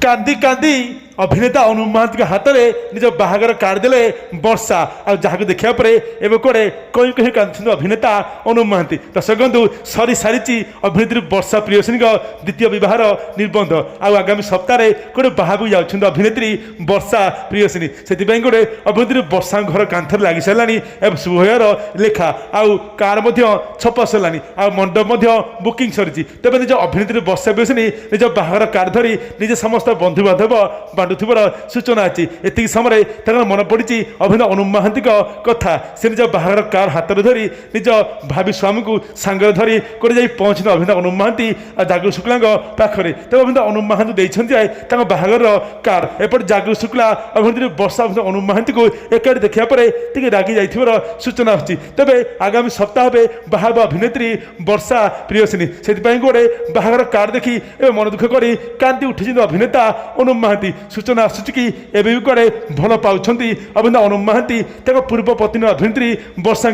କାନ୍ଦି କାନ୍ଦି ଅଭିନେତା ଅନୁପ ମହାନ୍ତିଙ୍କ ହାତରେ ନିଜ ବାହାଘର କାର୍ଡ ଦେଲେ ବର୍ଷା। ଆଉ ଯାହାକୁ ଦେଖିବା ପରେ ଏବେ କୁଆଡ଼େ କହି କହି କାନ୍ଦୁଛନ୍ତି ଅଭିନେତା ଅନୁପ ମହାନ୍ତି। ଦର୍ଶକ ବନ୍ଧୁ, ସରି ସାରିଛି ଅଭିନେତ୍ରୀ ବର୍ଷା ପ୍ରିୟଦର୍ଶିନୀଙ୍କ ଦ୍ୱିତୀୟ ବିବାହର ନିର୍ବନ୍ଧ। ଆଉ ଆଗାମୀ ସପ୍ତାହରେ ଗୋଟେ ବାହାକୁ ଯାଉଛନ୍ତି ଅଭିନେତ୍ରୀ ବର୍ଷା ପ୍ରିୟଦର୍ଶିନୀ। ସେଥିପାଇଁ ଗୋଟେ ଅଭିନେତ୍ରୀ ବର୍ଷାଙ୍କ ଘର କାନ୍ଥରେ ଲାଗି ସାରିଲାଣି ଏବଂ ଶୁଭର ଲେଖା, ଆଉ କାର୍ଡ ମଧ୍ୟ ଛପା ସରିଲାଣି, ଆଉ ମଣ୍ଡପ ମଧ୍ୟ ବୁକିଂ ସରିଛି। ତେବେ ନିଜ ଅଭିନେତ୍ରୀ ବର୍ଷା ପ୍ରିୟଦର୍ଶିନୀ ନିଜ ବାହାଘର କାର୍ଡ ଧରି ନିଜେ ସମସ୍ତ ବନ୍ଧୁବାନ୍ଧବ ବାଣ୍ଟୁଥିବାର ସୂଚନା ଅଛି। ଏତିକି ସମୟରେ ତାଙ୍କର ମନେ ପଡ଼ିଛି ଅଭିନେତା ଅନୁପ ମହାନ୍ତିଙ୍କ କଥା। ସେ ନିଜ ବାହାଘର କାର୍ ହାତରେ ଧରି ନିଜ ଭାବି ସ୍ୱାମୀଙ୍କୁ ସାଙ୍ଗରେ ଧରି କୋଉଠି ଯାଇ ପହଞ୍ଚିଲେ ଅଭିନେତା ଅନୁପ ମହାନ୍ତି ଜାଗୃତି ଶୁକ୍ଲାଙ୍କ ପାଖରେ। ତେବେ ଅଭିନେତା ଅନୁପ ମହାନ୍ତି ଦେଇଛନ୍ତି ତାଙ୍କ ବାହାଘରର କାର୍। ଏପଟେ ଜାଗୃତି ଶୁକ୍ଲା ଅଭିନେତ୍ରୀ ବର୍ଷା ଅଭିନେତା ଅନୁପ ମହାନ୍ତିଙ୍କୁ ଏକାଠି ଦେଖିବା ପରେ ଟିକେ ରାଗି ଯାଇଥିବାର ସୂଚନା ଆସୁଛି। ତେବେ ଆଗାମୀ ସପ୍ତାହରେ ବାହା ହେବା ଅଭିନେତ୍ରୀ ବର୍ଷା ପ୍ରିୟଦର୍ଶିନୀ। ସେଥିପାଇଁ ଗୋଟେ ବାହାଘର କାର୍ଡ ଦେଖି ଏବେ ମନ ଦୁଃଖ କରି କାନ୍ଦି ଉଠିଛନ୍ତି ଅଭିନେତା ଅନୁପ ମହାନ୍ତି। ସୂଚନା ଆସୁଛି କି ଏବେ ବି କୁଆଡ଼େ ଭଲ ପାଉଛନ୍ତି ଅଭିନେତା ଅନୁପ ମହାନ୍ତି ତାଙ୍କ ପୂର୍ବ ପତ୍ନୀ ଅଭିନେତ୍ରୀ ବର୍ଷାଙ୍କୁ।